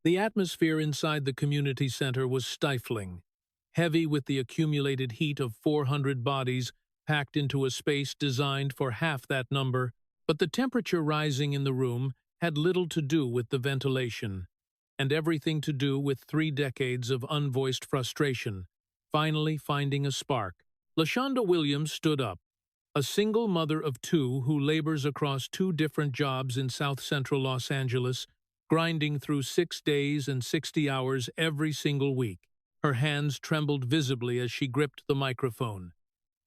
The atmosphere inside the community center was stifling, heavy with the accumulated heat of 400 bodies packed into a space designed for half that number, but the temperature rising in the room had little to do with the ventilation, and everything to do with 3 decades of unvoiced frustration, finally finding a spark. LaShonda Williams stood up, a single mother of two who labors across 2 different jobs in South Central Los Angeles, grinding through 6 days and 60 hours every single week. Her hands trembled visibly as she gripped the microphone,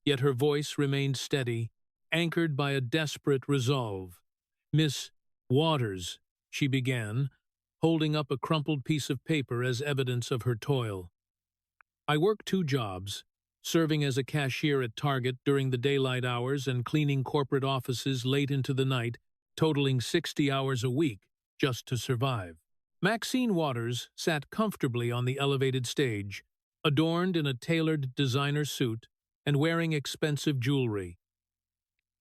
yet her voice remained steady, anchored by a desperate resolve. "Miss Waters," she began, holding up a crumpled piece of paper as evidence of her toil. "I work 2 jobs, serving as a cashier at Target during the daylight hours and cleaning corporate offices late into the night, totaling 60 hours a week, just to survive." Maxine Waters sat comfortably on the elevated stage, adorned in a tailored designer suit and wearing expensive jewelry,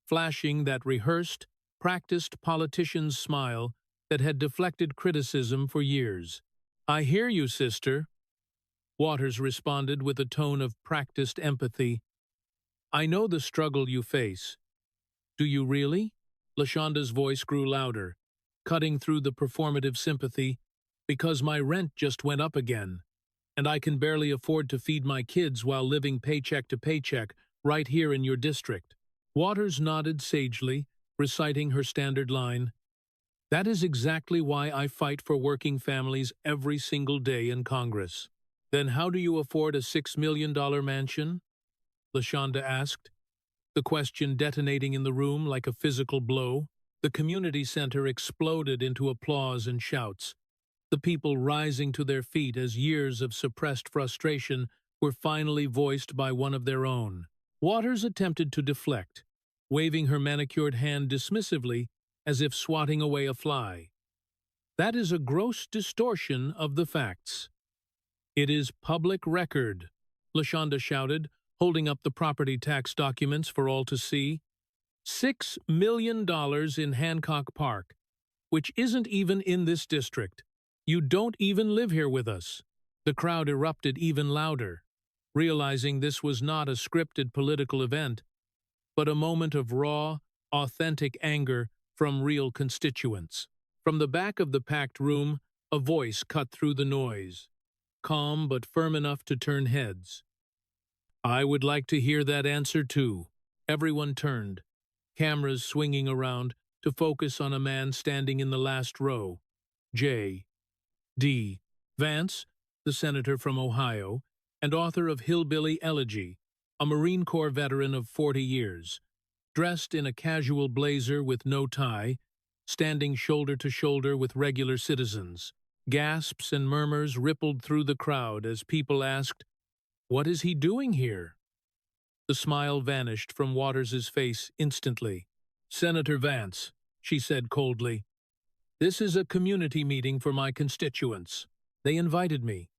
flashing that rehearsed, practiced politician's smile that had deflected criticism for years. "I hear you, sister," Waters responded with a tone of practiced empathy. "I know the struggle you face." "Do you really?" LaShonda's voice grew louder, cutting through the performative sympathy. "Because my rent just went up again, and I can barely afford to feed my kids while living paycheck to paycheck right here in your district." Waters nodded sagely, reciting her standard line. "That is exactly why I fight for working families every single day in Congress." "Then how do you afford a $6 million mansion?" LaShonda asked, the question detonating in the room like a physical blow. The community center exploded into applause and shouts, the people rising to their feet as years of suppressed frustration were finally voiced by one of their own. Waters attempted to deflect, waving her manicured hand dismissively as if swatting away a fly. "That is a gross distortion of the facts." "It is public record," LaShonda shouted, holding up the property tax documents for all to see. $6 million in Hancock Park, which isn't even in this district. You don't even live here with us." The crowd erupted even louder, realizing this was not a scripted political event, but a moment of raw, authentic anger from real constituents. From the back of the packed room, a voice cut through the noise, calm but firm enough to turn heads. "I would like to hear that answer too." Everyone turned, cameras swinging around to focus on a man standing in the last row. J.D. Vance, the senator from Ohio, and author of Hillbilly Elegy, a Marine Corps veteran of 40 years, dressed in a casual blazer with no tie, standing shoulder to shoulder with regular citizens. Gasps and murmurs rippled through the crowd as people asked, "What is he doing here?" The smile vanished from Waters's face instantly. "Senator Vance," she said coldly, "this is a community meeting for my constituents. They invited me."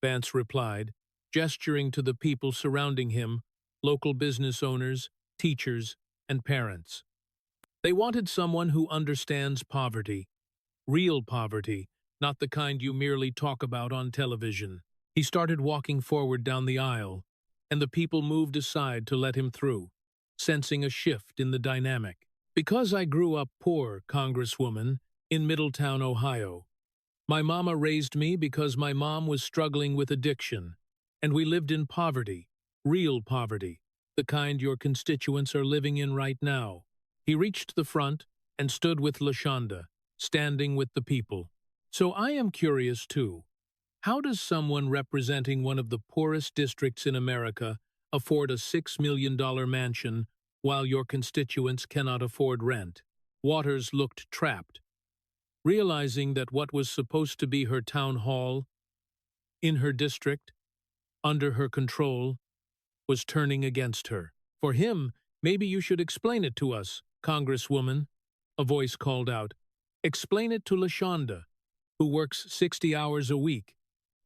Vance replied, gesturing to the people surrounding him, local business owners, teachers, and parents. "They wanted someone who understands poverty, real poverty, not the kind you merely talk about on television." He started walking forward down the aisle, and the people moved aside to let him through, sensing a shift in the dynamic. "Because I grew up poor, Congresswoman, in Middletown, Ohio. My mama raised me because my mom was struggling with addiction, and we lived in poverty, real poverty, the kind your constituents are living in right now." He reached the front and stood with LaShonda, standing with the people. "So I am curious too. How does someone representing one of the poorest districts in America afford a $6 million mansion while your constituents cannot afford rent?" Waters looked trapped, realizing that what was supposed to be her town hall, in her district, under her control, was turning against her. "For him, maybe you should explain it to us, Congresswoman," a voice called out. "Explain it to LaShonda, who works 60 hours a week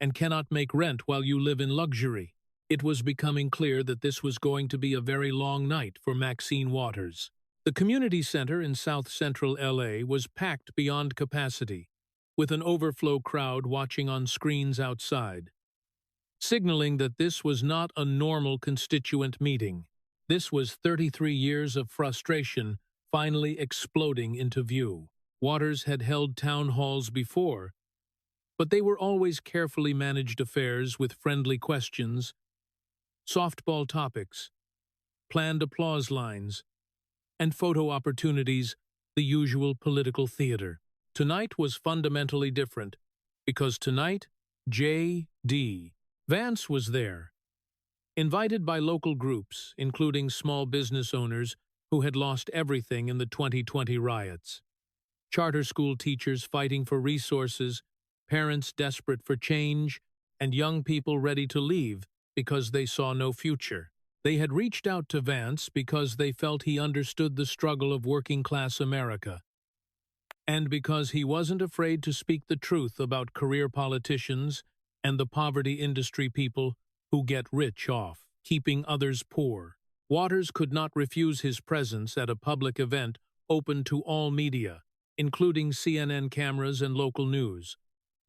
and cannot make rent while you live in luxury." It was becoming clear that this was going to be a very long night for Maxine Waters. The community center in South Central LA was packed beyond capacity, with an overflow crowd watching on screens outside, signaling that this was not a normal constituent meeting. This was 33 years of frustration finally exploding into view. Waters had held town halls before, but they were always carefully managed affairs with friendly questions, softball topics, planned applause lines, and photo opportunities, the usual political theater. Tonight was fundamentally different, because tonight, J.D. Vance was there, invited by local groups, including small business owners who had lost everything in the 2020 riots, charter school teachers fighting for resources, parents desperate for change, and young people ready to leave because they saw no future. They had reached out to Vance because they felt he understood the struggle of working-class America, and because he wasn't afraid to speak the truth about career politicians and the poverty industry people who get rich off keeping others poor. Waters could not refuse his presence at a public event open to all media, including CNN cameras and local news,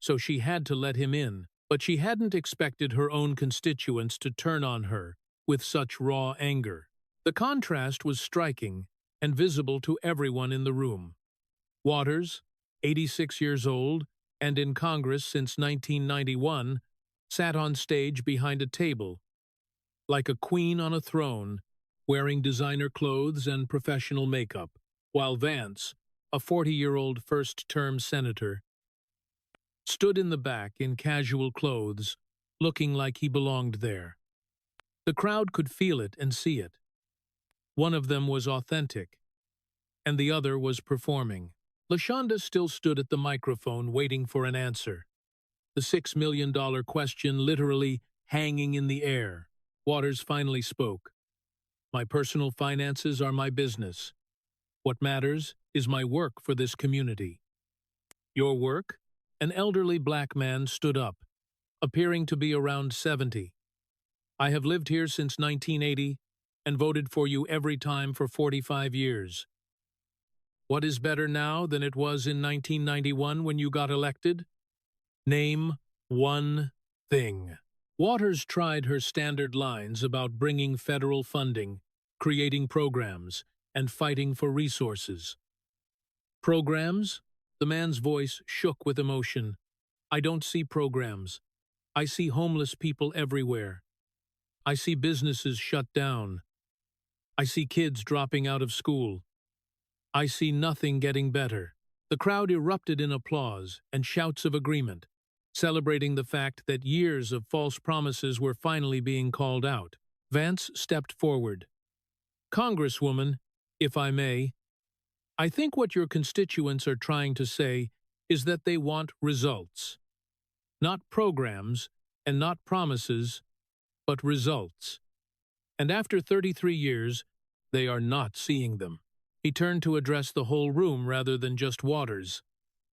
so she had to let him in, but she hadn't expected her own constituents to turn on her with such raw anger. The contrast was striking and visible to everyone in the room. Waters, 86 years old and in Congress since 1991, sat on stage behind a table, like a queen on a throne, wearing designer clothes and professional makeup, while Vance, a 40-year-old first-term senator, stood in the back in casual clothes, looking like he belonged there. The crowd could feel it and see it. One of them was authentic, and the other was performing. LaShonda still stood at the microphone waiting for an answer, the $6 million question literally hanging in the air. Waters finally spoke. "My personal finances are my business. What matters is my work for this community." "Your work?" An elderly black man stood up, appearing to be around 70. "I have lived here since 1980 and voted for you every time for 45 years. What is better now than it was in 1991 when you got elected? Name one thing." Waters tried her standard lines about bringing federal funding, creating programs, and fighting for resources. "Programs?" The man's voice shook with emotion. "I don't see programs. I see homeless people everywhere. I see businesses shut down. I see kids dropping out of school. I see nothing getting better." The crowd erupted in applause and shouts of agreement, celebrating the fact that years of false promises were finally being called out. Vance stepped forward. "Congresswoman, if I may, I think what your constituents are trying to say is that they want results. Not programs and not promises, but results. And after 33 years, they are not seeing them." He turned to address the whole room rather than just Waters.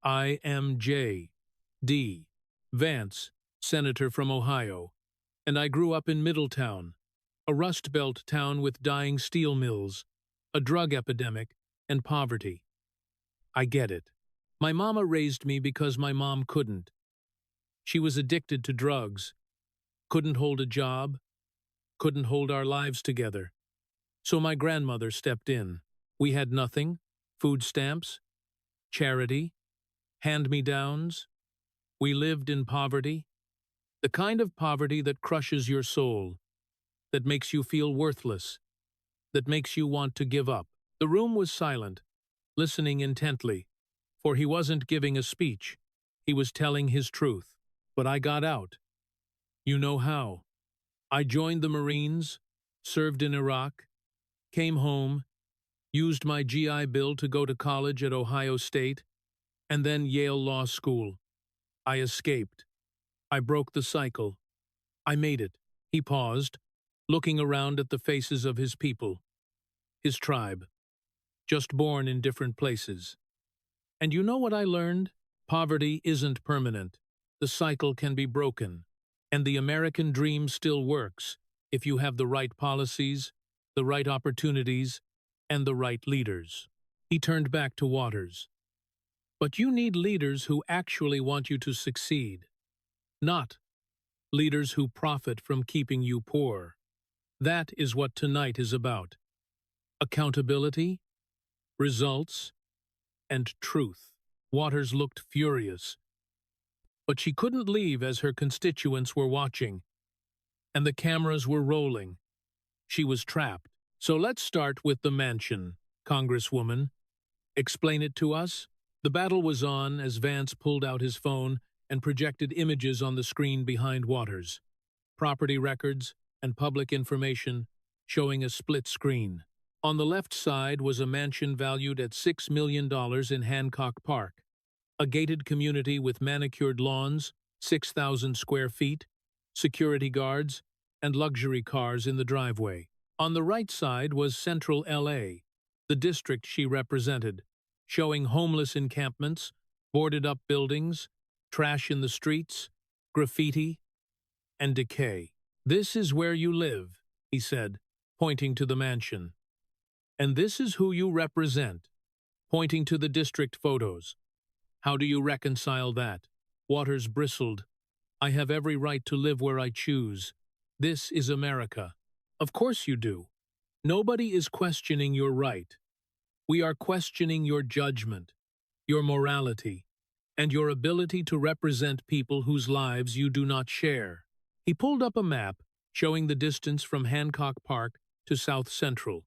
"I am J.D. Vance, senator from Ohio, and I grew up in Middletown, a Rust Belt town with dying steel mills, a drug epidemic, and poverty. I get it. My mama raised me because my mom couldn't. She was addicted to drugs, couldn't hold a job, couldn't hold our lives together. So my grandmother stepped in. We had nothing, food stamps, charity, hand-me-downs. We lived in poverty, the kind of poverty that crushes your soul, that makes you feel worthless, that makes you want to give up." The room was silent, listening intently, for he wasn't giving a speech. He was telling his truth. "But I got out. You know how. I joined the Marines, served in Iraq, came home, used my GI Bill to go to college at Ohio State, and then Yale Law School. I escaped. I broke the cycle. I made it." He paused, looking around at the faces of his people, his tribe, just born in different places. "And you know what I learned? Poverty isn't permanent. The cycle can be broken. And the American dream still works if you have the right policies, the right opportunities, and the right leaders." He turned back to Waters. But you need leaders who actually want you to succeed, not leaders who profit from keeping you poor. That is what tonight is about. Accountability, results, and truth. Waters looked furious, but she couldn't leave as her constituents were watching, and the cameras were rolling. She was trapped. So let's start with the mansion, Congresswoman. Explain it to us. The battle was on as Vance pulled out his phone and projected images on the screen behind Waters. Property records and public information showing a split screen. On the left side was a mansion valued at $6 million in Hancock Park, a gated community with manicured lawns, 6,000 square feet, security guards, and luxury cars in the driveway. On the right side was Central LA, the district she represented, showing homeless encampments, boarded-up buildings, trash in the streets, graffiti, and decay. "This is where you live," he said, pointing to the mansion. "And this is who you represent," pointing to the district photos. "How do you reconcile that?" Waters bristled. "I have every right to live where I choose. This is America." "Of course you do. Nobody is questioning your right. We are questioning your judgment, your morality, and your ability to represent people whose lives you do not share." He pulled up a map showing the distance from Hancock Park to South Central,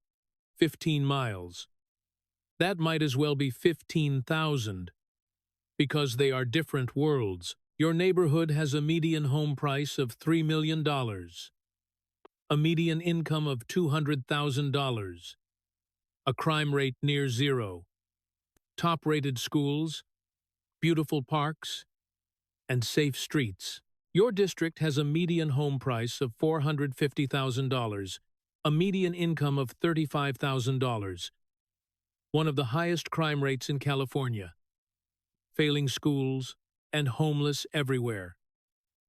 15 miles. That might as well be 15,000, because they are different worlds. Your neighborhood has a median home price of $3 million, a median income of $200,000, a crime rate near zero, top-rated schools, beautiful parks, and safe streets. Your district has a median home price of $450,000, a median income of $35,000, one of the highest crime rates in California, failing schools, and homeless everywhere.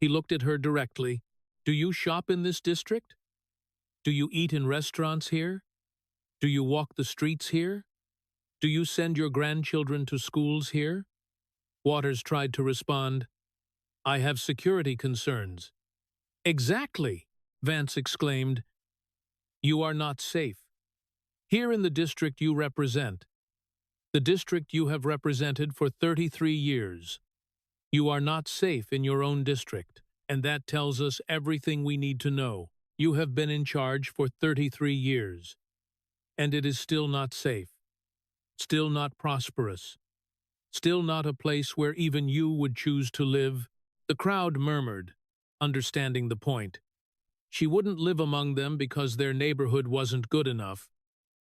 He looked at her directly. "Do you shop in this district? Do you eat in restaurants here? Do you walk the streets here? Do you send your grandchildren to schools here?" Waters tried to respond, "I have security concerns." "Exactly," Vance exclaimed. "You are not safe. Here in the district you represent, the district you have represented for 33 years. You are not safe in your own district, and that tells us everything we need to know. You have been in charge for 33 years, and it is still not safe, still not prosperous, still not a place where even you would choose to live." The crowd murmured, understanding the point. She wouldn't live among them because their neighborhood wasn't good enough,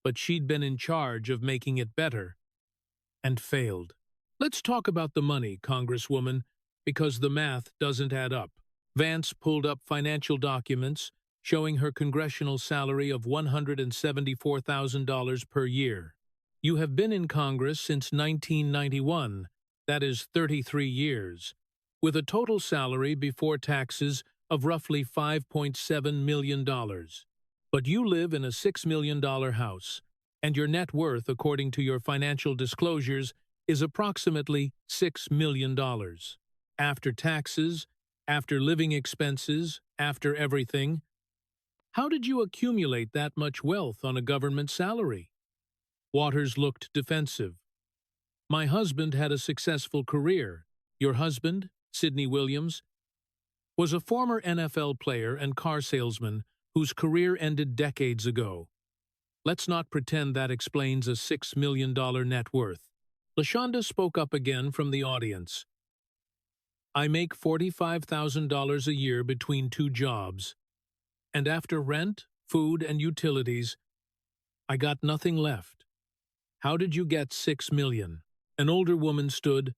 but she'd been in charge of making it better, and failed. "Let's talk about the money, Congresswoman, because the math doesn't add up." Vance pulled up financial documents showing her congressional salary of $174,000 per year. "You have been in Congress since 1991, that is 33 years, with a total salary before taxes of roughly $5.7 million. But you live in a $6 million house, and your net worth, according to your financial disclosures, is approximately $6 million. After taxes, after living expenses, after everything. How did you accumulate that much wealth on a government salary?" Waters looked defensive. "My husband had a successful career. Your husband, Sidney Williams, was a former NFL player and car salesman whose career ended decades ago. Let's not pretend that explains a $6 million net worth." LaShonda spoke up again from the audience. "I make $45,000 a year between two jobs, and after rent, food, and utilities, I got nothing left. How did you get $6 million? An older woman stood.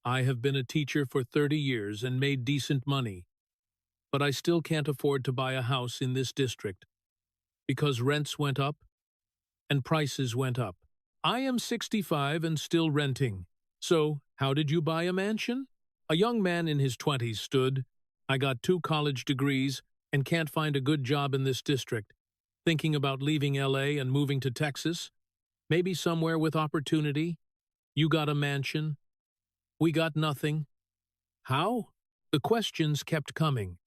"I have been a teacher for 30 years and made decent money, but I still can't afford to buy a house in this district because rents went up and prices went up. I am 65 and still renting. So, how did you buy a mansion?" A young man in his 20s stood. "I got 2 college degrees and can't find a good job in this district. Thinking about leaving LA and moving to Texas, maybe somewhere with opportunity. You got a mansion? We got nothing. How? The questions kept coming,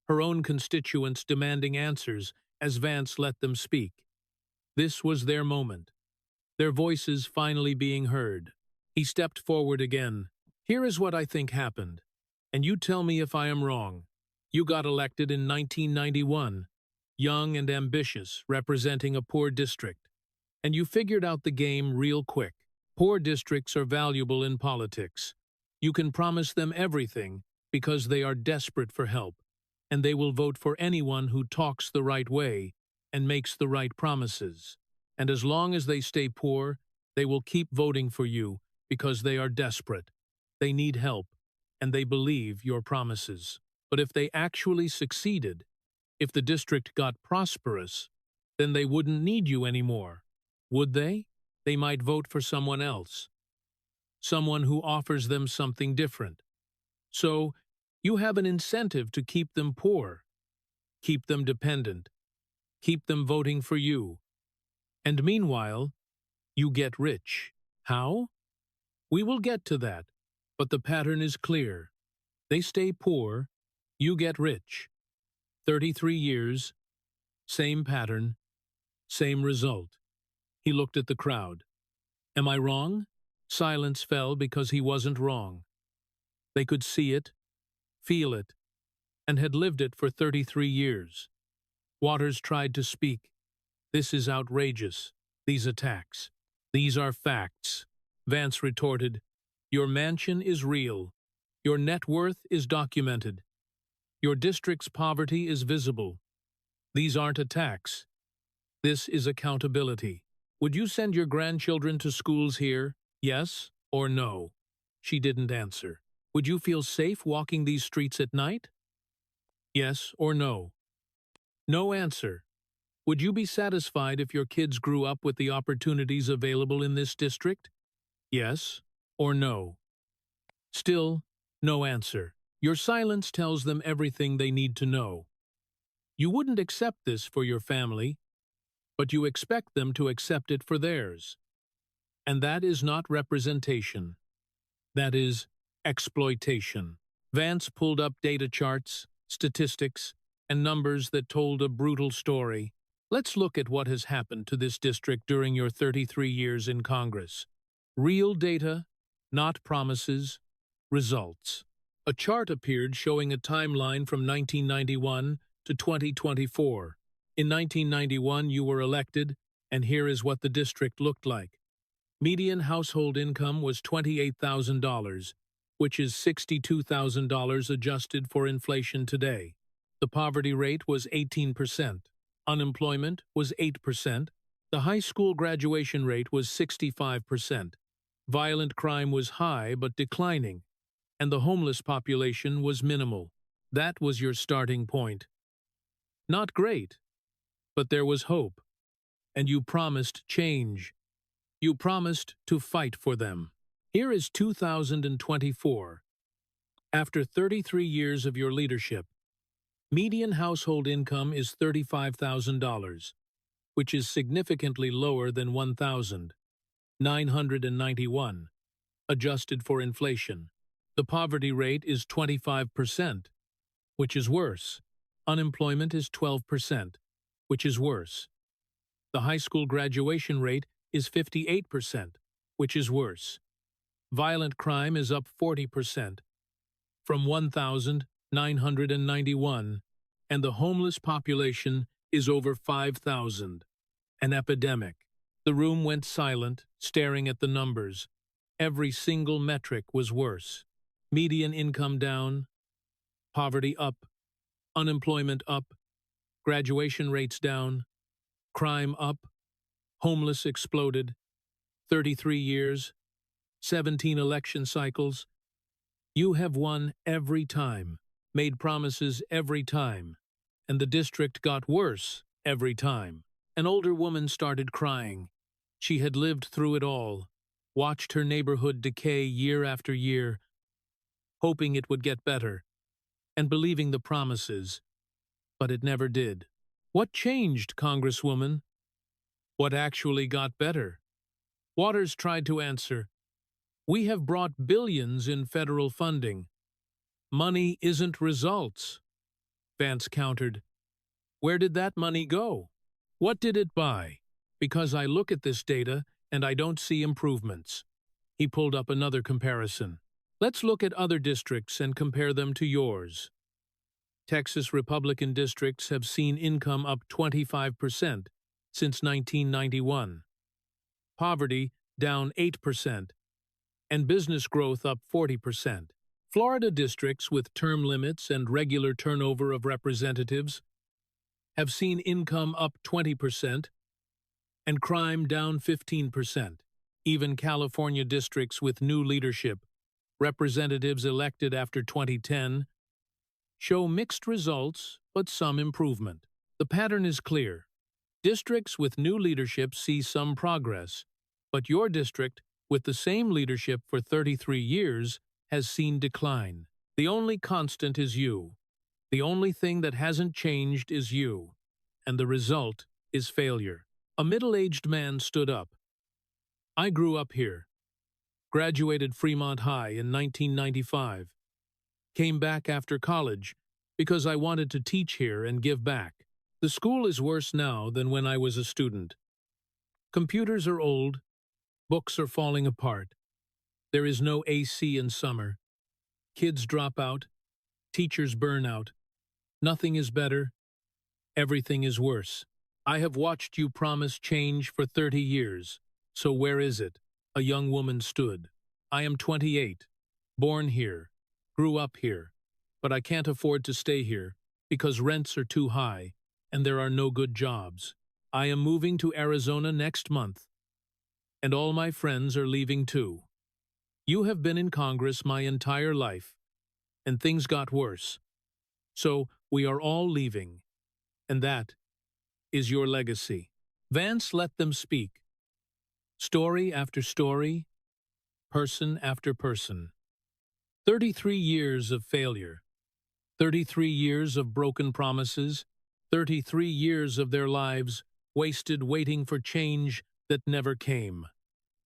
her own constituents demanding answers as Vance let them speak. This was their moment, their voices finally being heard. He stepped forward again. Here is what I think happened, and you tell me if I am wrong. You got elected in 1991, young and ambitious, representing a poor district, and you figured out the game real quick. Poor districts are valuable in politics. You can promise them everything because they are desperate for help, and they will vote for anyone who talks the right way and makes the right promises. And as long as they stay poor, they will keep voting for you because they are desperate. They need help, and they believe your promises. But if they actually succeeded, if the district got prosperous, then they wouldn't need you anymore. Would they? They might vote for someone else, someone who offers them something different. So, you have an incentive to keep them poor, keep them dependent, keep them voting for you. And meanwhile, you get rich. How? We will get to that, but the pattern is clear. They stay poor, you get rich. 33 years, same pattern, same result. He looked at the crowd. Am I wrong? Silence fell because he wasn't wrong. They could see it, feel it, and had lived it for 33 years. Waters tried to speak. This is outrageous, these attacks. These are facts. Vance retorted, your mansion is real. Your net worth is documented. Your district's poverty is visible. These aren't attacks. This is accountability. Would you send your grandchildren to schools here? Yes or no? She didn't answer. Would you feel safe walking these streets at night? Yes or no? No answer. Would you be satisfied if your kids grew up with the opportunities available in this district? Yes or no? Still, no answer. Your silence tells them everything they need to know. You wouldn't accept this for your family, but you expect them to accept it for theirs. And that is not representation. That is exploitation. Vance pulled up data charts, statistics, and numbers that told a brutal story. Let's look at what has happened to this district during your 33 years in Congress. Real data, not promises, results. A chart appeared showing a timeline from 1991 to 2024. In 1991, you were elected, and here is what the district looked like. Median household income was $28,000, which is $62,000 adjusted for inflation today. The poverty rate was 18%. Unemployment was 8%. The high school graduation rate was 65%. Violent crime was high but declining, and the homeless population was minimal. That was your starting point. Not great, but there was hope, and you promised change. You promised to fight for them. Here is 2024. After 33 years of your leadership, median household income is $35,000, which is significantly lower than $1,991, adjusted for inflation. The poverty rate is 25%, which is worse. Unemployment is 12%, which is worse. The high school graduation rate is 58%, which is worse. Violent crime is up 40%, from 1,991, and the homeless population is over 5,000. An epidemic. The room went silent, staring at the numbers. Every single metric was worse. Median income down, poverty up, unemployment up, graduation rates down, crime up, homeless exploded, 33 years, 17 election cycles. You have won every time, made promises every time, and the district got worse every time. An older woman started crying. She had lived through it all, watched her neighborhood decay year after year, hoping it would get better, and believing the promises, but it never did. What changed, Congresswoman? What actually got better? Waters tried to answer, We have brought billions in federal funding. Money isn't results, Vance countered. Where did that money go? What did it buy? Because I look at this data and I don't see improvements. He pulled up another comparison. Let's look at other districts and compare them to yours. Texas Republican districts have seen income up 25% since 1991. Poverty down 8%, and business growth up 40%. Florida districts with term limits and regular turnover of representatives have seen income up 20% and crime down 15%. Even California districts with new leadership, representatives elected after 2010, show mixed results but some improvement. The pattern is clear. Districts with new leadership see some progress, but your district, with the same leadership for 33 years, has seen decline. The only constant is you. The only thing that hasn't changed is you, and the result is failure. A middle-aged man stood up. I grew up here, graduated Fremont High in 1995, came back after college because I wanted to teach here and give back. The school is worse now than when I was a student. Computers are old, books are falling apart. There is no AC in summer. Kids drop out, teachers burn out. Nothing is better, everything is worse. I have watched you promise change for 30 years. So where is it? A young woman stood. I am 28, born here, grew up here, but I can't afford to stay here because rents are too high and there are no good jobs. I am moving to Arizona next month, and all my friends are leaving too. You have been in Congress my entire life, and things got worse. So we are all leaving, and that is your legacy. Vance let them speak. Story after story, person after person. 33 years of failure. 33 years of broken promises. 33 years of their lives wasted waiting for change that never came.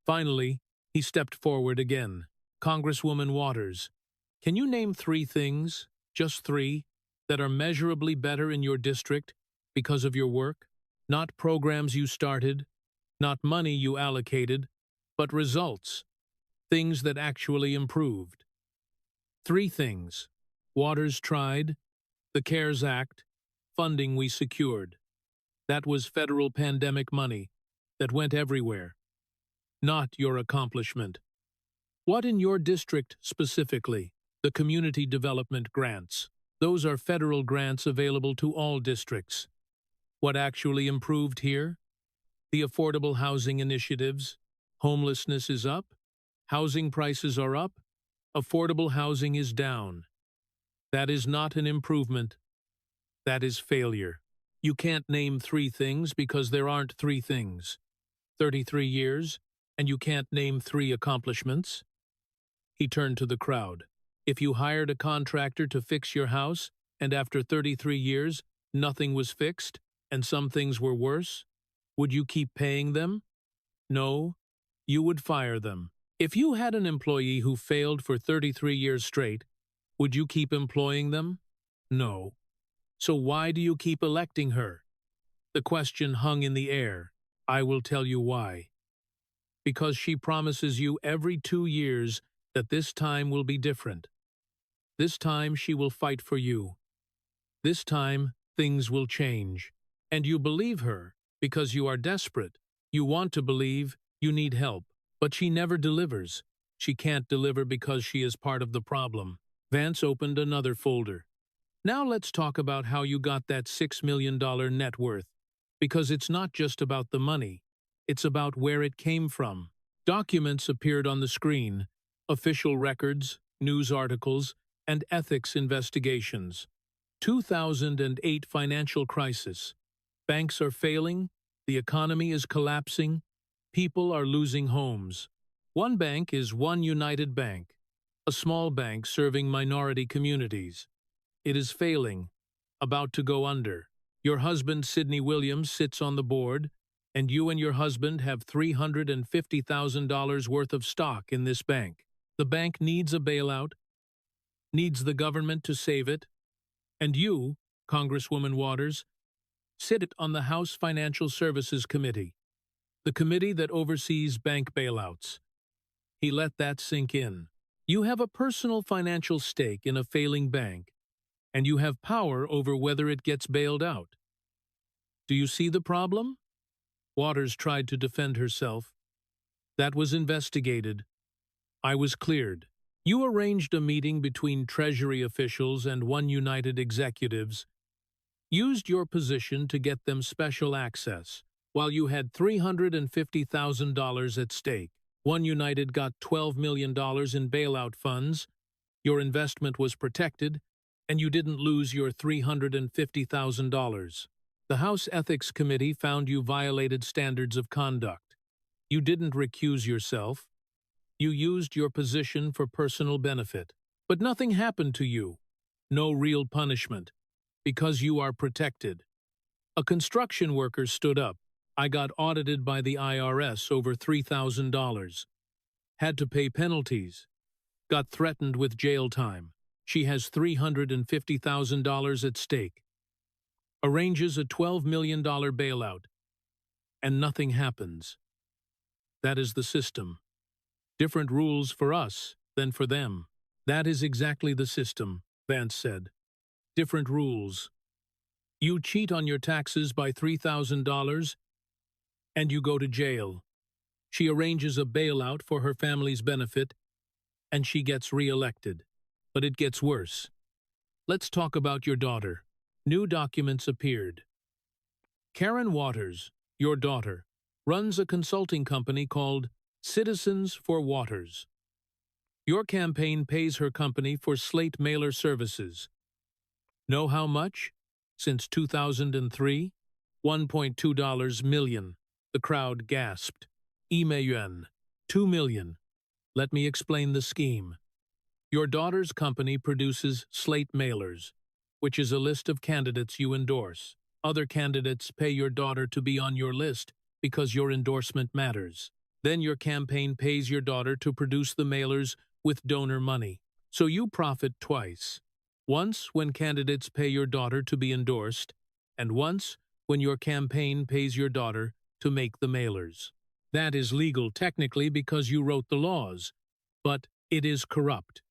Finally, he stepped forward again. Congresswoman Waters, can you name 3 things, just 3, that are measurably better in your district because of your work? Not programs you started, not money you allocated, but results, things that actually improved. 3 things. Waters tried, the CARES Act, funding we secured. That was federal pandemic money that went everywhere. Not your accomplishment. What in your district specifically? The community development grants. Those are federal grants available to all districts. What actually improved here? The affordable housing initiatives. Homelessness is up. Housing prices are up. Affordable housing is down. That is not an improvement. That is failure. You can't name 3 things because there aren't 3 things. 33 years, and you can't name 3 accomplishments? He turned to the crowd. If you hired a contractor to fix your house, and after 33 years, nothing was fixed, and some things were worse, would you keep paying them? No, you would fire them. If you had an employee who failed for 33 years straight, would you keep employing them? No. So why do you keep electing her? The question hung in the air. I will tell you why. Because she promises you every 2 years that this time will be different. This time she will fight for you. This time things will change. And you believe her because you are desperate. You want to believe, you need help. But she never delivers. She can't deliver because she is part of the problem. Vance opened another folder. Now let's talk about how you got that $6 million net worth. Because it's not just about the money. It's about where it came from. Documents appeared on the screen. Official records, news articles, and ethics investigations. 2008 financial crisis. Banks are failing. The economy is collapsing. People are losing homes. One bank is One United Bank, a small bank serving minority communities. It is failing, about to go under. Your husband, Sidney Williams, sits on the board. And you and your husband have $350,000 worth of stock in this bank. The bank needs a bailout, needs the government to save it, and you, Congresswoman Waters, sit on the House Financial Services Committee, the committee that oversees bank bailouts. He let that sink in. You have a personal financial stake in a failing bank, and you have power over whether it gets bailed out. Do you see the problem? Waters tried to defend herself. That was investigated. I was cleared. You arranged a meeting between Treasury officials and One United executives, used your position to get them special access, while you had $350,000 at stake. One United got $12 million in bailout funds, your investment was protected, and you didn't lose your $350,000. The House Ethics Committee found you violated standards of conduct. You didn't recuse yourself. You used your position for personal benefit. But nothing happened to you. No real punishment. Because you are protected. A construction worker stood up. I got audited by the IRS over $3,000. Had to pay penalties. Got threatened with jail time. She has $350,000 at stake. Arranges a $12 million bailout. And nothing happens. That is the system. Different rules for us than for them. That is exactly the system, Vance said. Different rules. You cheat on your taxes by $3,000, and you go to jail. She arranges a bailout for her family's benefit, and she gets re-elected. But it gets worse. Let's talk about your daughter. New documents appeared. Karen Waters, your daughter, runs a consulting company called Citizens for Waters. Your campaign pays her company for slate mailer services. Know how much? Since 2003? $1.2 million. The crowd gasped. $1 2 million. Let me explain the scheme. Your daughter's company produces slate mailers, which is a list of candidates you endorse. Other candidates pay your daughter to be on your list because your endorsement matters. Then your campaign pays your daughter to produce the mailers with donor money. So you profit twice. Once when candidates pay your daughter to be endorsed, and once when your campaign pays your daughter to make the mailers. That is legal technically because you wrote the laws, but it is corrupt.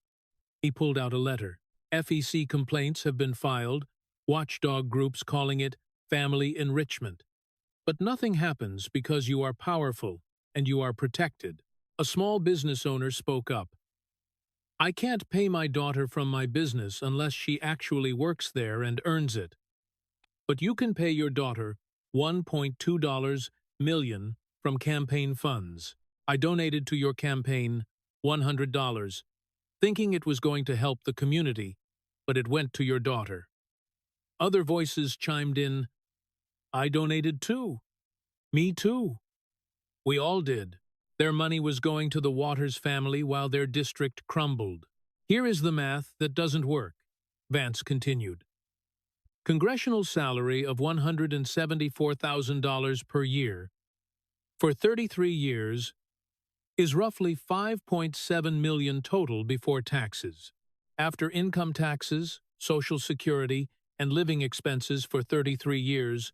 He pulled out a letter. FEC complaints have been filed, watchdog groups calling it family enrichment. But nothing happens because you are powerful and you are protected. A small business owner spoke up. I can't pay my daughter from my business unless she actually works there and earns it. But you can pay your daughter $1.2 million from campaign funds. I donated to your campaign $100, thinking it was going to help the community, but it went to your daughter. Other voices chimed in, I donated too. Me too. We all did. Their money was going to the Waters family while their district crumbled. Here is the math that doesn't work, Vance continued. Congressional salary of $174,000 per year for 33 years is roughly $5.7 million total before taxes. After income taxes, Social Security, and living expenses for 33 years,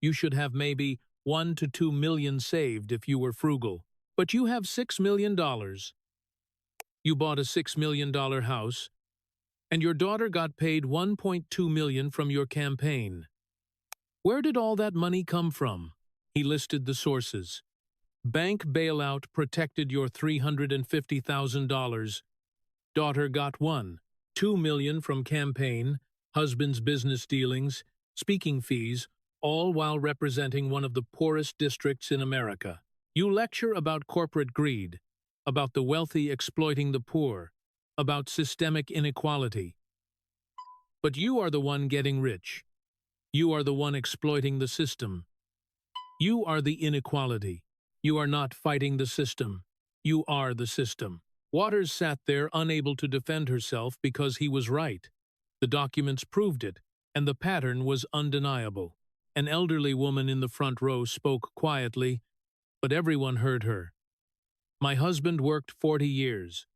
you should have maybe $1 to $2 million saved if you were frugal. But you have $6 million. You bought a $6 million house, and your daughter got paid $1.2 million from your campaign. Where did all that money come from? He listed the sources. Bank bailout protected your $350,000. Daughter got $2 million from campaign, husband's business dealings, speaking fees, all while representing one of the poorest districts in America. You lecture about corporate greed, about the wealthy exploiting the poor, about systemic inequality. But you are the one getting rich. You are the one exploiting the system. You are the inequality. You are not fighting the system. You are the system. Waters sat there unable to defend herself because he was right. The documents proved it, and the pattern was undeniable. An elderly woman in the front row spoke quietly, but everyone heard her. My husband worked 40 years,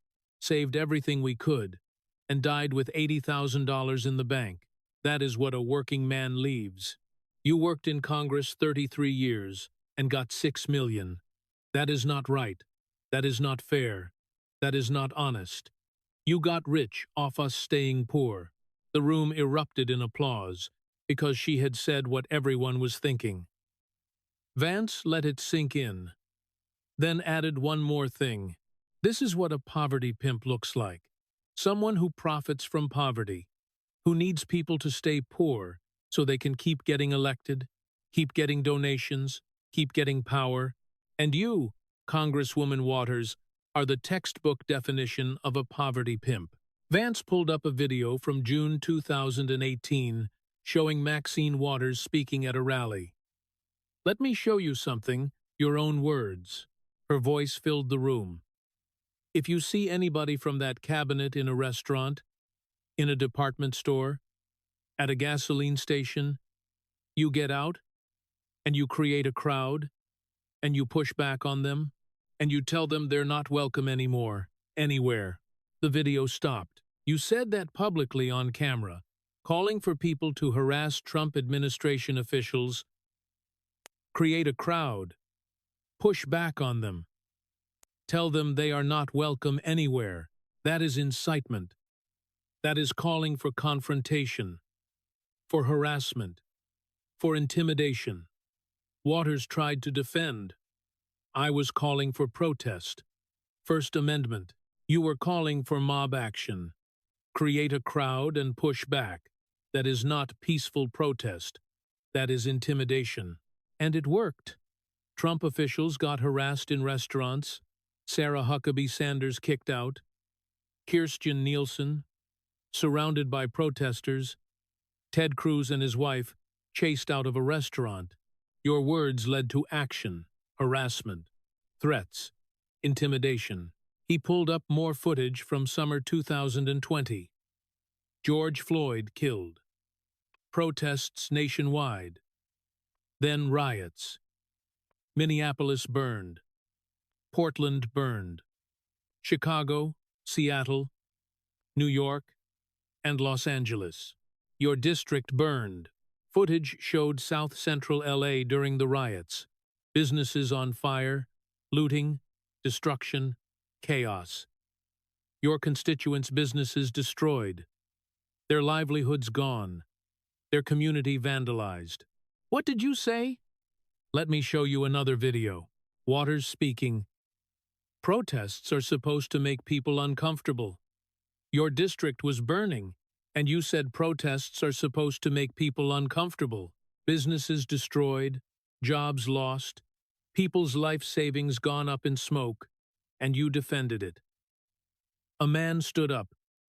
saved everything we could, and died with $80,000 in the bank. That is what a working man leaves. You worked in Congress 33 years and got $6 million. That is not right. That is not fair. That is not honest. You got rich off us staying poor. The room erupted in applause because she had said what everyone was thinking. Vance let it sink in, then added one more thing. This is what a poverty pimp looks like. Someone who profits from poverty, who needs people to stay poor so they can keep getting elected, keep getting donations, keep getting power. And you, Congresswoman Waters, are the textbook definition of a poverty pimp. Vance pulled up a video from June 2018 showing Maxine Waters speaking at a rally. Let me show you something, your own words. Her voice filled the room. If you see anybody from that cabinet in a restaurant, in a department store, at a gasoline station, you get out, and you create a crowd, and you push back on them, and you tell them they're not welcome anymore, anywhere. The video stopped. You said that publicly on camera, calling for people to harass Trump administration officials, create a crowd, push back on them, tell them they are not welcome anywhere. That is incitement. That is calling for confrontation, for harassment, for intimidation. Waters tried to defend. I was calling for protest. First Amendment. You were calling for mob action. Create a crowd and push back. That is not peaceful protest. That is intimidation. And it worked. Trump officials got harassed in restaurants. Sarah Huckabee Sanders kicked out. Kirstjen Nielsen, surrounded by protesters. Ted Cruz and his wife chased out of a restaurant. Your words led to action, harassment, threats, intimidation. He pulled up more footage from summer 2020. George Floyd killed. Protests nationwide. Then riots. Minneapolis burned. Portland burned. Chicago, Seattle, New York, and Los Angeles. Your district burned. Footage showed South Central LA during the riots. Businesses on fire, looting, destruction, chaos. Your constituents' businesses destroyed. Their livelihoods gone. Their community vandalized. What did you say? Let me show you another video. Waters speaking. Protests are supposed to make people uncomfortable. Your district was burning, and you said protests are supposed to make people uncomfortable. Businesses destroyed, jobs lost, people's life savings gone up in smoke, and you defended it. A man stood up,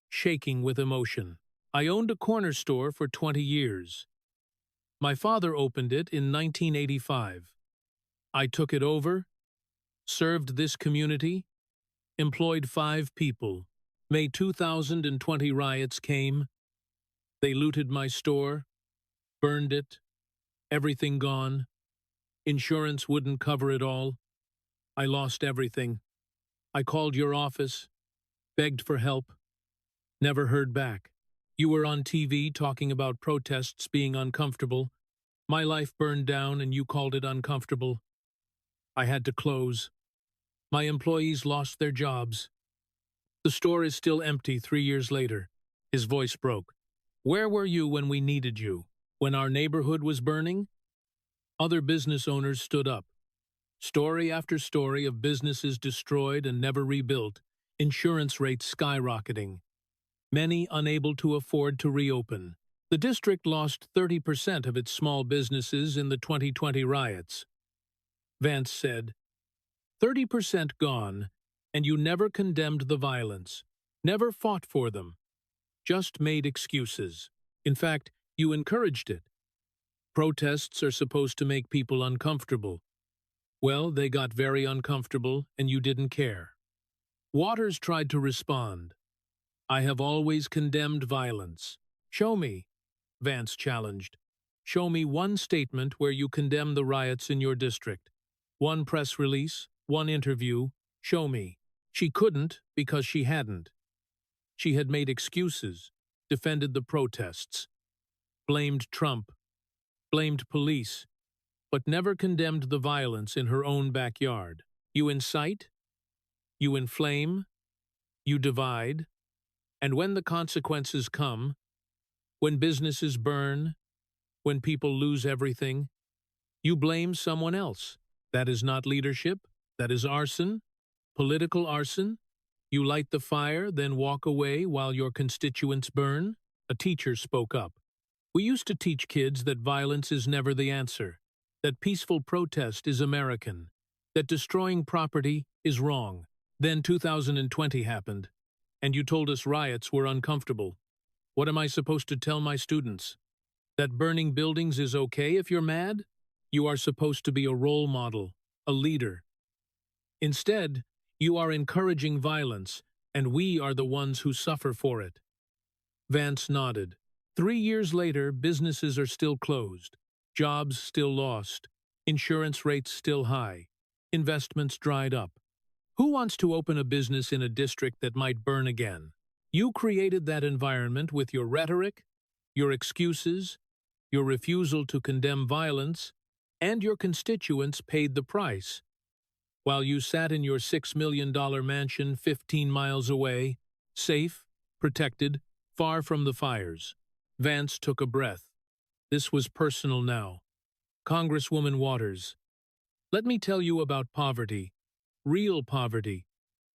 shaking with emotion. I owned a corner store for 20 years. My father opened it in 1985. I took it over, served this community, employed 5 people. May 2020 riots came. They looted my store, burned it, everything gone. Insurance wouldn't cover it all. I lost everything. I called your office, begged for help, never heard back. You were on TV talking about protests being uncomfortable. My life burned down and you called it uncomfortable. I had to close. My employees lost their jobs. The store is still empty 3 years later. His voice broke. Where were you when we needed you? When our neighborhood was burning? Other business owners stood up. Story after story of businesses destroyed and never rebuilt, insurance rates skyrocketing. Many unable to afford to reopen. The district lost 30% of its small businesses in the 2020 riots. Vance said, 30% gone, and you never condemned the violence, never fought for them, just made excuses. In fact, you encouraged it. Protests are supposed to make people uncomfortable. Well, they got very uncomfortable, and you didn't care. Waters tried to respond. I have always condemned violence. Show me, Vance challenged. Show me one statement where you condemn the riots in your district. One press release, one interview. Show me. She couldn't because she hadn't. She had made excuses, defended the protests, blamed Trump, blamed police, but never condemned the violence in her own backyard. You incite, you inflame, you divide, and when the consequences come, when businesses burn, when people lose everything, you blame someone else. That is not leadership. That is arson, political arson. You light the fire, then walk away while your constituents burn. A teacher spoke up. We used to teach kids that violence is never the answer, that peaceful protest is American, that destroying property is wrong. Then 2020 happened, and you told us riots were uncomfortable. What am I supposed to tell my students? That burning buildings is okay if you're mad? You are supposed to be a role model, a leader. Instead, you are encouraging violence, and we are the ones who suffer for it. Vance nodded. 3 years later, businesses are still closed, jobs still lost, insurance rates still high, investments dried up. Who wants to open a business in a district that might burn again? You created that environment with your rhetoric, your excuses, your refusal to condemn violence, and your constituents paid the price. While you sat in your $6 million mansion 15 miles away, safe, protected, far from the fires. Vance took a breath. This was personal now. Congresswoman Waters, let me tell you about poverty. Real poverty.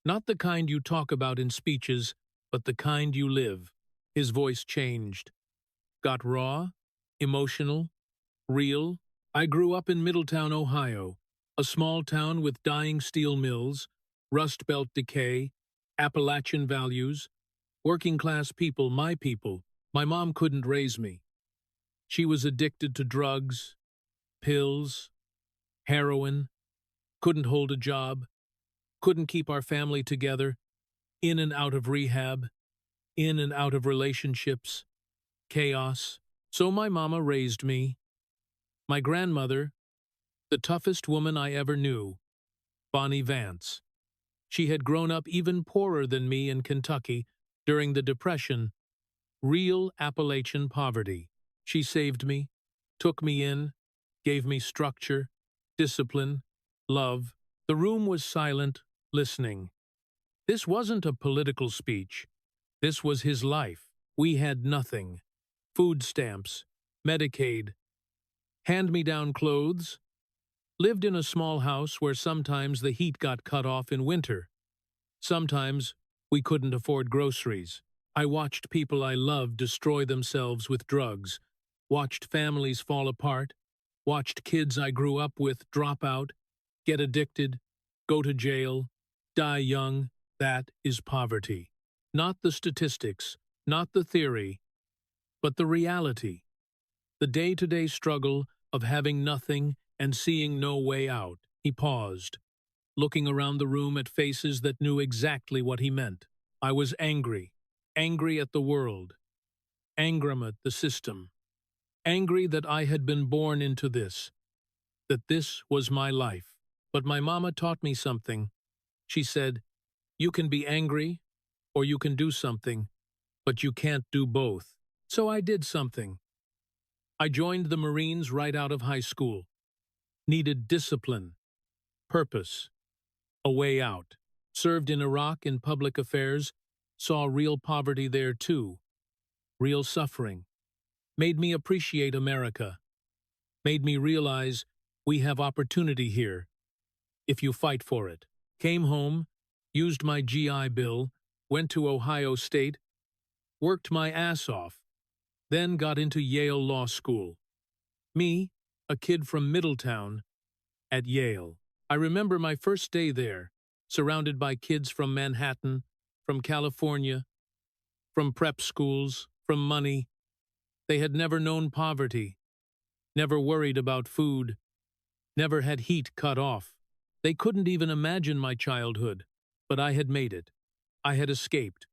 Not the kind you talk about in speeches, but the kind you live. His voice changed. Got raw, emotional, real. I grew up in Middletown, Ohio, a small town with dying steel mills, Rust Belt decay, Appalachian values, working-class people, my people. My mom couldn't raise me. She was addicted to drugs, pills, heroin, couldn't hold a job, couldn't keep our family together, in and out of rehab, in and out of relationships, chaos. So my mama raised me. My grandmother, the toughest woman I ever knew, Bonnie Vance. She had grown up even poorer than me in Kentucky during the Depression, real Appalachian poverty. She saved me, took me in, gave me structure, discipline, love. The room was silent, listening. This wasn't a political speech. This was his life. We had nothing. Food stamps, Medicaid, hand-me-down clothes. Lived in a small house where sometimes the heat got cut off in winter. Sometimes we couldn't afford groceries. I watched people I loved destroy themselves with drugs, watched families fall apart, watched kids I grew up with drop out, get addicted, go to jail, die young. That is poverty. Not the statistics, not the theory, but the reality. The day-to-day struggle of having nothing and seeing no way out. He paused, looking around the room at faces that knew exactly what he meant. I was angry. Angry at the world. Angry at the system. Angry that I had been born into this. That this was my life. But my mama taught me something. She said, you can be angry, or you can do something, but you can't do both. So I did something. I joined the Marines right out of high school. Needed discipline, purpose, a way out. Served in Iraq in public affairs, saw real poverty there too, real suffering. Made me appreciate America. Made me realize we have opportunity here, if you fight for it. Came home, used my GI Bill, went to Ohio State, worked my ass off, then got into Yale Law School. Me, a kid from Middletown, at Yale. I remember my first day there, surrounded by kids from Manhattan, from California, from prep schools, from money. They had never known poverty, never worried about food, never had heat cut off. They couldn't even imagine my childhood, but I had made it. I had escaped,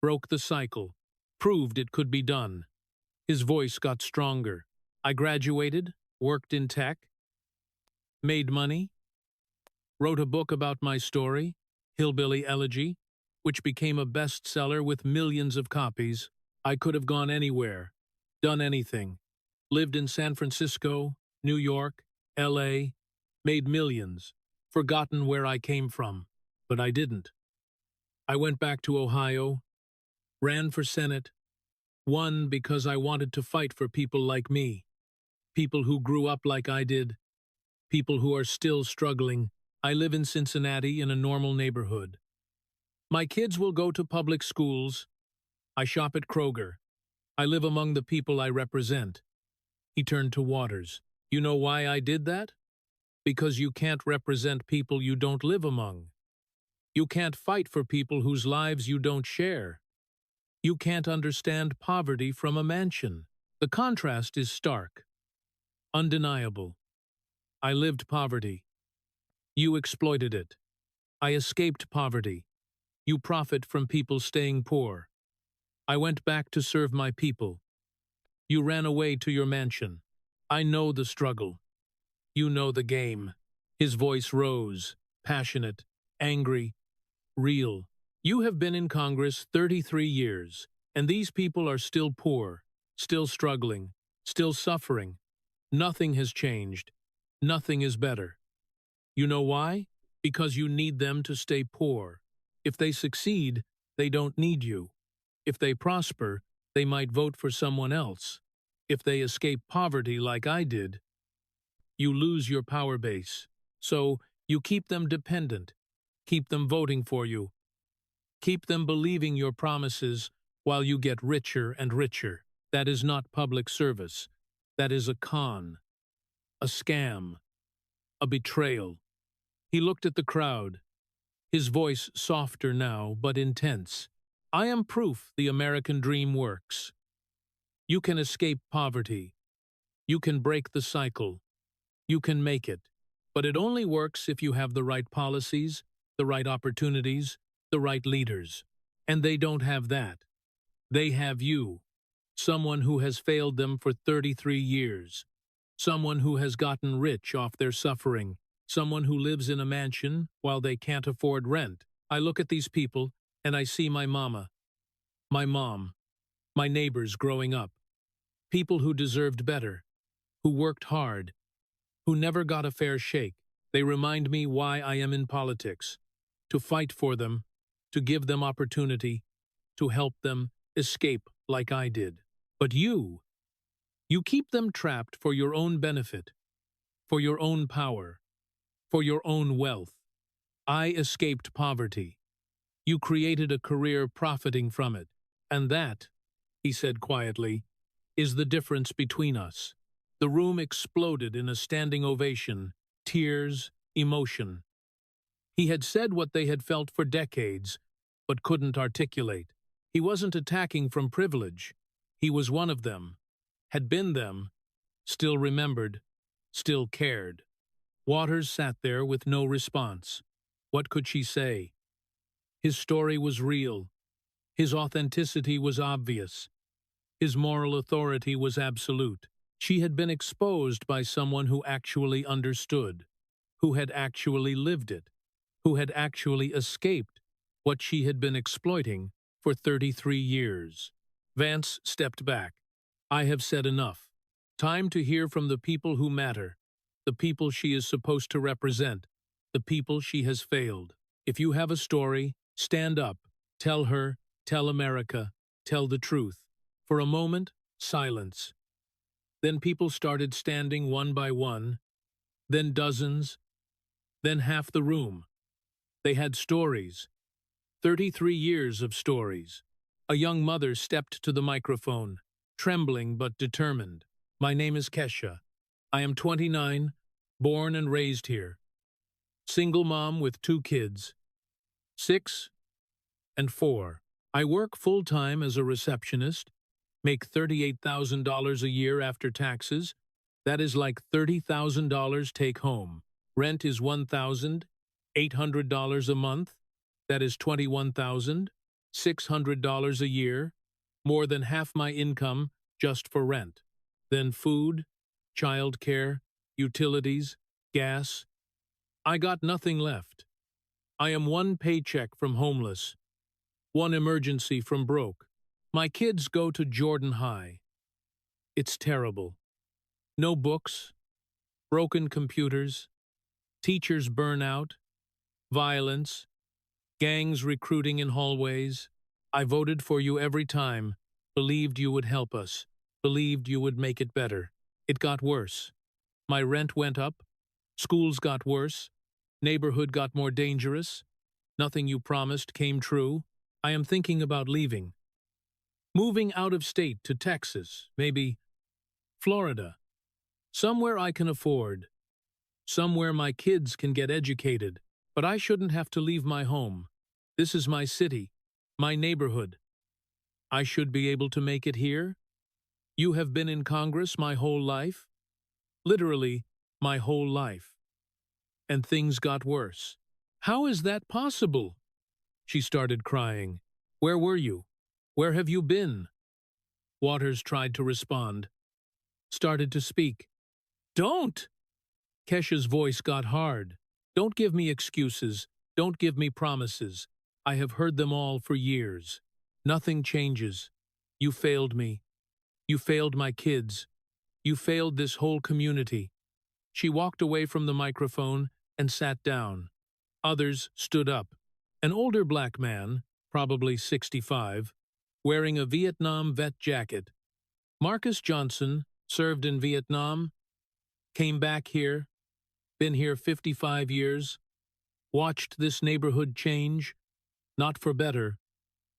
broke the cycle, proved it could be done. His voice got stronger. I graduated, worked in tech, made money, wrote a book about my story, Hillbilly Elegy, which became a bestseller with millions of copies. I could have gone anywhere, done anything, lived in San Francisco, New York, L.A., made millions, forgotten where I came from, but I didn't. I went back to Ohio, ran for Senate, won because I wanted to fight for people like me, people who grew up like I did, people who are still struggling. I live in Cincinnati in a normal neighborhood. My kids will go to public schools. I shop at Kroger. I live among the people I represent. He turned to Waters. You know why I did that? Because you can't represent people you don't live among. You can't fight for people whose lives you don't share. You can't understand poverty from a mansion. The contrast is stark, undeniable. I lived poverty. You exploited it. I escaped poverty. You profit from people staying poor. I went back to serve my people. You ran away to your mansion. I know the struggle. You know the game. His voice rose, passionate, angry, real. You have been in Congress 33 years, and these people are still poor, still struggling, still suffering. Nothing has changed. Nothing is better. You know why? Because you need them to stay poor. If they succeed, they don't need you. If they prosper, they might vote for someone else. If they escape poverty like I did, you lose your power base. So you keep them dependent, keep them voting for you, keep them believing your promises while you get richer and richer. That is not public service. That is a con, a scam, a betrayal. He looked at the crowd, his voice softer now but intense. I am proof the American dream works. You can escape poverty. You can break the cycle. You can make it. But it only works if you have the right policies, the right opportunities, the right leaders. And they don't have that. They have you, someone who has failed them for 33 years, someone who has gotten rich off their suffering, someone who lives in a mansion while they can't afford rent. I look at these people and I see my mama, my mom, my neighbors growing up, people who deserved better, who worked hard, who never got a fair shake. They remind me why I am in politics, to fight for them, to give them opportunity, to help them escape like I did. But you keep them trapped for your own benefit, for your own power, for your own wealth. I escaped poverty. You created a career profiting from it. And that, he said quietly, is the difference between us. The room exploded in a standing ovation, tears, emotion. He had said what they had felt for decades, but couldn't articulate. He wasn't attacking from privilege. He was one of them, had been them, still remembered, still cared. Waters sat there with no response. What could she say? His story was real. His authenticity was obvious. His moral authority was absolute. She had been exposed by someone who actually understood, who had actually lived it, who had actually escaped what she had been exploiting for 33 years. Vance stepped back. I have said enough. Time to hear from the people who matter, the people she is supposed to represent, the people she has failed. If you have a story, stand up, tell her, tell America, tell the truth. For a moment, silence. Then people started standing one by one, then dozens, then half the room. They had stories, 33 years of stories. A young mother stepped to the microphone, trembling but determined. My name is Kesha. I am 29, born and raised here. Single mom with 2 kids, 6 and 4. I work full-time as a receptionist, make $38,000 a year after taxes. That is like $30,000 take home. Rent is $1,800 a month. That is $21,600 a year, more than half my income just for rent. Then food, childcare, utilities, gas. I got nothing left. I am one paycheck from homeless, one emergency from broke. My kids go to Jordan High. It's terrible. No books, broken computers, teachers burn out, violence, gangs recruiting in hallways. I voted for you every time, believed you would help us, believed you would make it better. It got worse. My rent went up, schools got worse, neighborhood got more dangerous. Nothing you promised came true. I am thinking about leaving. Moving out of state to Texas, maybe Florida. Somewhere I can afford. Somewhere my kids can get educated. But I shouldn't have to leave my home. This is my city, my neighborhood. I should be able to make it here. You have been in Congress my whole life. Literally, my whole life. And things got worse. How is that possible? She started crying. Where were you? Where have you been? Waters tried to respond. Started to speak. Don't! Kesha's voice got hard. Don't give me excuses. Don't give me promises. I have heard them all for years. Nothing changes. You failed me. You failed my kids. You failed this whole community. She walked away from the microphone and sat down. Others stood up. An older black man, probably 65, wearing a Vietnam vet jacket. Marcus Johnson served in Vietnam, came back here, been here 55 years, watched this neighborhood change, not for better,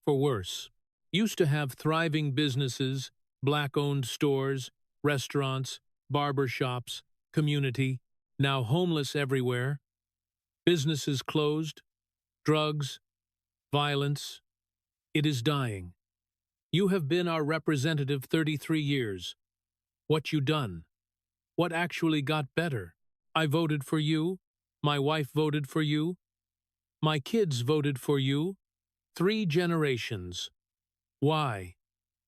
for worse. Used to have thriving businesses, black-owned stores, restaurants, barber shops, community, now homeless everywhere. Businesses closed, drugs, violence. It is dying. You have been our representative 33 years. What you done? What actually got better? I voted for you. My wife voted for you. My kids voted for you. 3 generations. Why?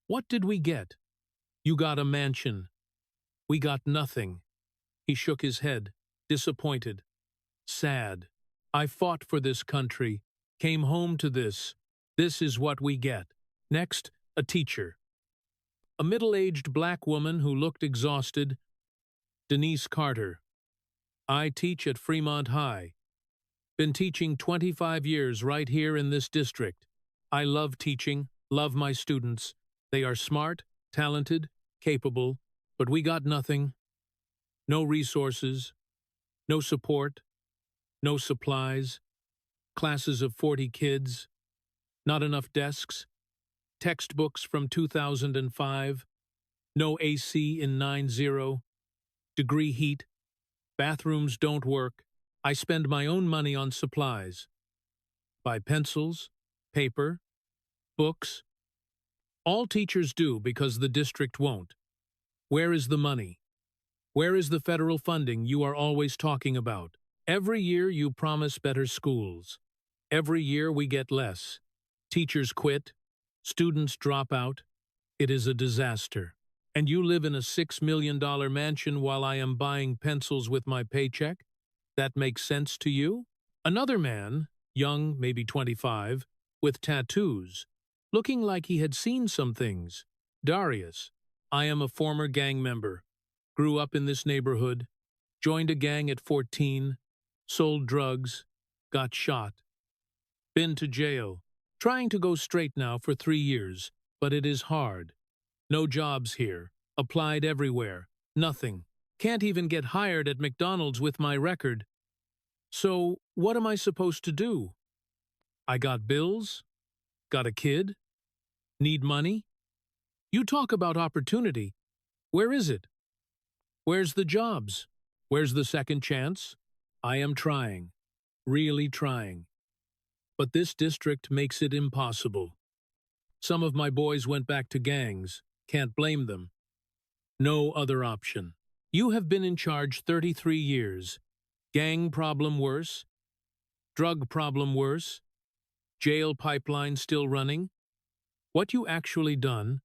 What did we get? You got a mansion. We got nothing. He shook his head, disappointed, sad. I fought for this country, came home to this. This is what we get. Next, a teacher. A middle-aged black woman who looked exhausted. Denise Carter. I teach at Fremont High. Been teaching 25 years right here in this district. I love teaching, love my students. They are smart, talented, capable, but we got nothing. No resources, no support, no supplies, classes of 40 kids, not enough desks, textbooks from 2005, no AC in 90, degree heat, bathrooms don't work. I spend my own money on supplies. Buy pencils, paper, books. All teachers do because the district won't. Where is the money? Where is the federal funding you are always talking about? Every year you promise better schools. Every year we get less. Teachers quit. Students drop out. It is a disaster. And you live in a $6 million mansion while I am buying pencils with my paycheck? That makes sense to you? Another man, young, maybe 25, with tattoos, looking like he had seen some things. Darius. I am a former gang member. Grew up in this neighborhood. Joined a gang at 14. Sold drugs. Got shot. Been to jail. Trying to go straight now for 3 years, but it is hard. No jobs here. Applied everywhere. Nothing. Can't even get hired at McDonald's with my record. So, what am I supposed to do? I got bills? Got a kid? Need money? You talk about opportunity. Where is it? Where's the jobs? Where's the second chance? I am trying. Really trying. But this district makes it impossible. Some of my boys went back to gangs. Can't blame them. No other option. You have been in charge 33 years. Gang problem worse? Drug problem worse? Jail pipeline still running? What you actually done?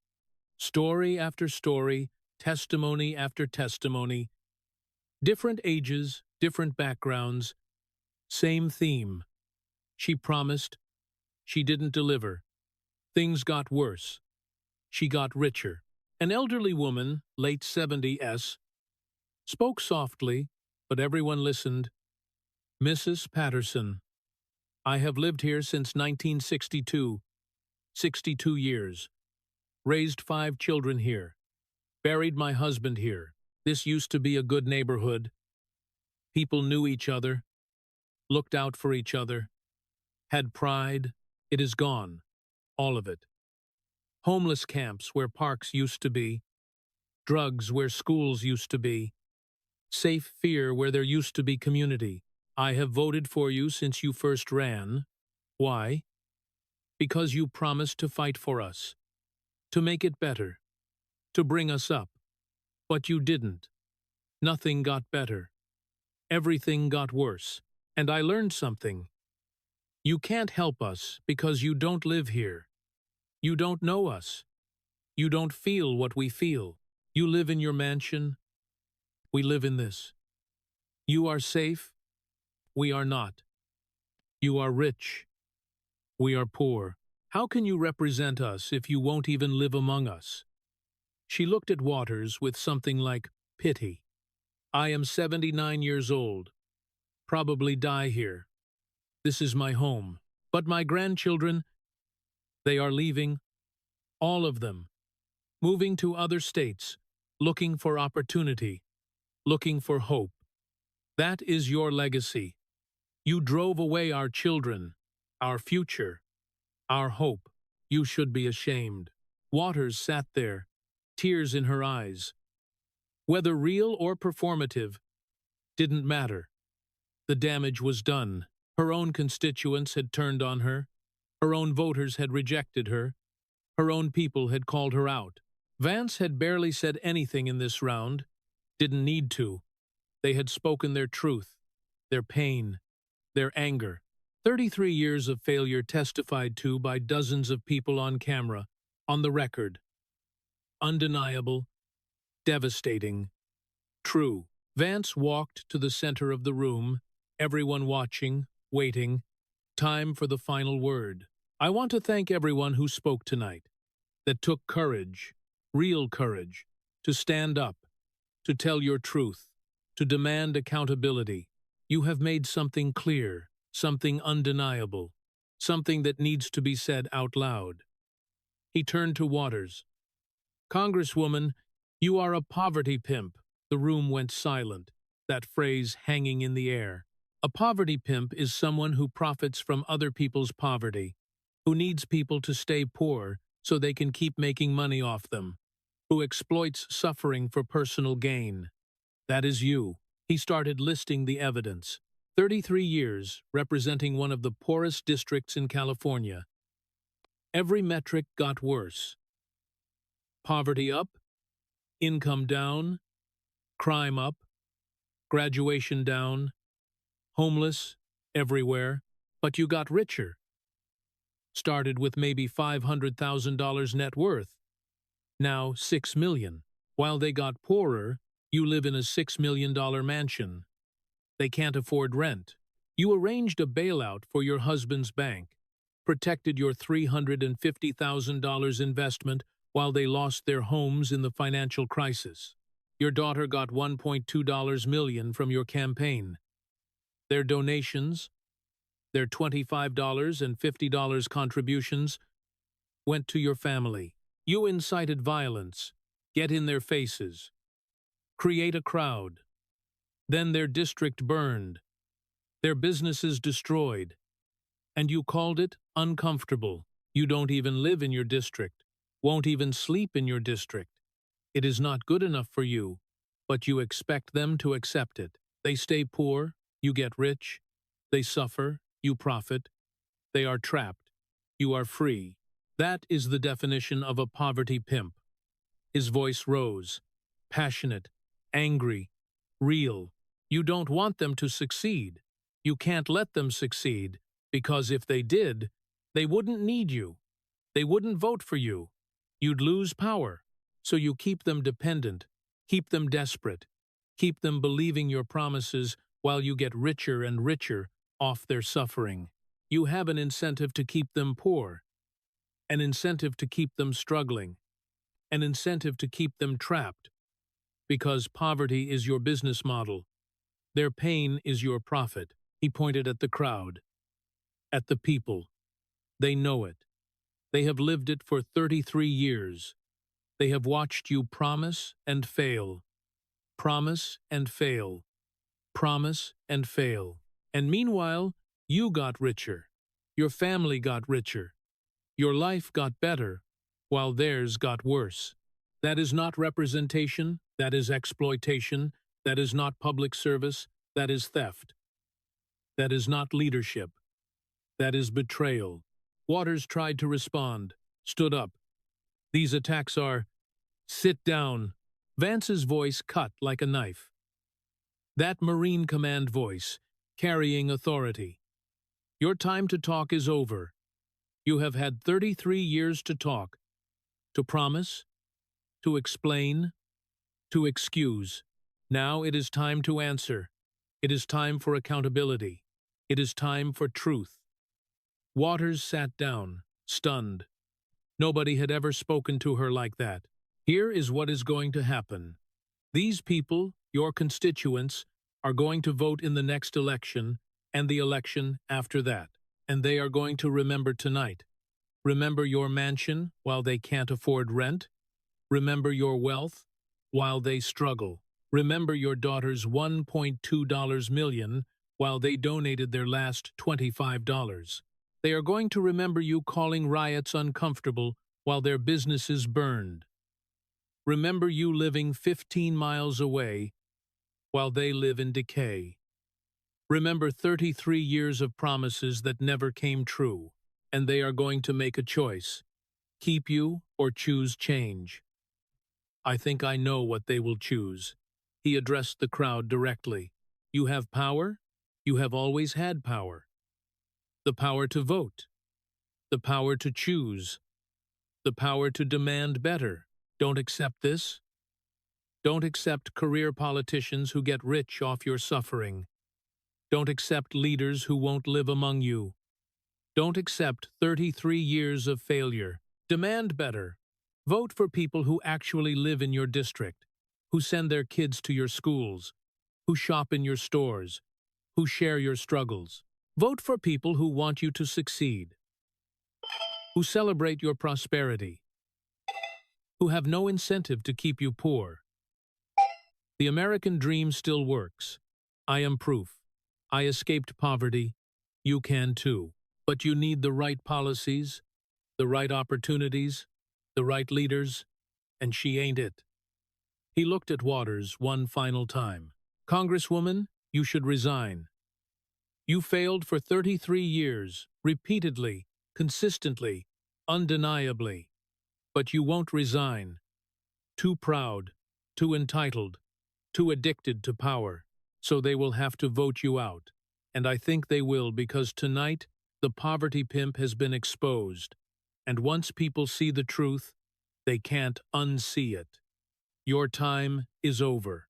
Story after story, testimony after testimony. Different ages, different backgrounds, same theme. She promised, she didn't deliver. Things got worse. She got richer. An elderly woman, late 70s, spoke softly, but everyone listened. Mrs. Patterson, I have lived here since 1962, 62 years. Raised 5 children here. Buried my husband here. This used to be a good neighborhood. People knew each other, looked out for each other, had pride. It is gone, all of it. Homeless camps where parks used to be, drugs where schools used to be, safe fear where there used to be community. I have voted for you since you first ran. Why? Because you promised to fight for us, to make it better, to bring us up. But you didn't. Nothing got better. Everything got worse. And I learned something. You can't help us because you don't live here. You don't know us. You don't feel what we feel. You live in your mansion. We live in this. You are safe. We are not. You are rich. We are poor. How can you represent us if you won't even live among us? She looked at Waters with something like pity. I am 79 years old. Probably die here. This is my home. But my grandchildren, they are leaving. All of them. Moving to other states. Looking for opportunity. Looking for hope. That is your legacy. You drove away our children, our future, our hope. You should be ashamed. Waters sat there, tears in her eyes. Whether real or performative, didn't matter. The damage was done. Her own constituents had turned on her. Her own voters had rejected her. Her own people had called her out. Vance had barely said anything in this round. Didn't need to. They had spoken their truth, their pain, their anger. 33 years of failure testified to by dozens of people on camera, on the record. Undeniable, devastating, true. Vance walked to the center of the room, everyone watching, waiting. Time for the final word. I want to thank everyone who spoke tonight, that took courage, real courage, to stand up, to tell your truth, to demand accountability. You have made something clear, something undeniable, something that needs to be said out loud. He turned to Waters. Congresswoman, you are a poverty pimp. The room went silent, that phrase hanging in the air. A poverty pimp is someone who profits from other people's poverty, who needs people to stay poor so they can keep making money off them, who exploits suffering for personal gain. That is you. He started listing the evidence. 33 years, representing one of the poorest districts in California. Every metric got worse. Poverty up, income down, crime up, graduation down, homeless everywhere, but you got richer. Started with maybe $500,000 net worth. Now $6 million. While they got poorer, you live in a $6 million mansion. They can't afford rent. You arranged a bailout for your husband's bank, protected your $350,000 investment while they lost their homes in the financial crisis. Your daughter got $1.2 million from your campaign. Their donations, their $25 and $50 contributions, went to your family. You incited violence, get in their faces, create a crowd. Then their district burned, their businesses destroyed, and you called it uncomfortable. You don't even live in your district, won't even sleep in your district. It is not good enough for you, but you expect them to accept it. They stay poor, you get rich. They suffer, you profit. They are trapped, you are free. That is the definition of a poverty pimp. His voice rose, passionate, angry, real. You don't want them to succeed. You can't let them succeed, because if they did, they wouldn't need you. They wouldn't vote for you. You'd lose power, so you keep them dependent, Keep them desperate. Keep them believing your promises while you get richer and richer off their suffering. You have an incentive to keep them poor, an incentive to keep them struggling, an incentive to keep them trapped, because poverty is your business model. Their pain is your profit. He pointed at the crowd, at the people. They know it. They have lived it for 33 years. They have watched you promise and fail, promise and fail, promise and fail. And meanwhile, you got richer. Your family got richer. Your life got better, while theirs got worse. That is not representation, that is exploitation, that is not public service, that is theft. That is not leadership. That is betrayal. Waters tried to respond, stood up. These attacks are, sit down. Vance's voice cut like a knife. That Marine command voice, carrying authority. Your time to talk is over. You have had 33 years to talk, to promise, to explain, to excuse. Now it is time to answer. It is time for accountability. It is time for truth. Waters sat down, stunned. Nobody had ever spoken to her like that. Here is what is going to happen. These people, your constituents, are going to vote in the next election and the election after that. And they are going to remember tonight. Remember your mansion while they can't afford rent. Remember your wealth while they struggle. Remember your daughter's $1.2 million while they donated their last $25. They are going to remember you calling riots uncomfortable while their businesses burned. Remember you living 15 miles away while they live in decay. Remember 33 years of promises that never came true, and they are going to make a choice. Keep you or choose change. I think I know what they will choose. He addressed the crowd directly. You have power. You have always had power. The power to vote. The power to choose. The power to demand better. Don't accept this. Don't accept career politicians who get rich off your suffering. Don't accept leaders who won't live among you. Don't accept 33 years of failure. Demand better. Vote for people who actually live in your district, who send their kids to your schools, who shop in your stores, who share your struggles. Vote for people who want you to succeed, who celebrate your prosperity, who have no incentive to keep you poor. The American dream still works. I am proof. I escaped poverty. You can too. But you need the right policies, the right opportunities, the right leaders, and she ain't it. He looked at Waters one final time. Congresswoman, you should resign. You failed for 33 years, repeatedly, consistently, undeniably. But you won't resign. Too proud, too entitled, too addicted to power. So they will have to vote you out. And I think they will, because tonight the poverty pimp has been exposed. And once people see the truth, they can't unsee it. Your time is over.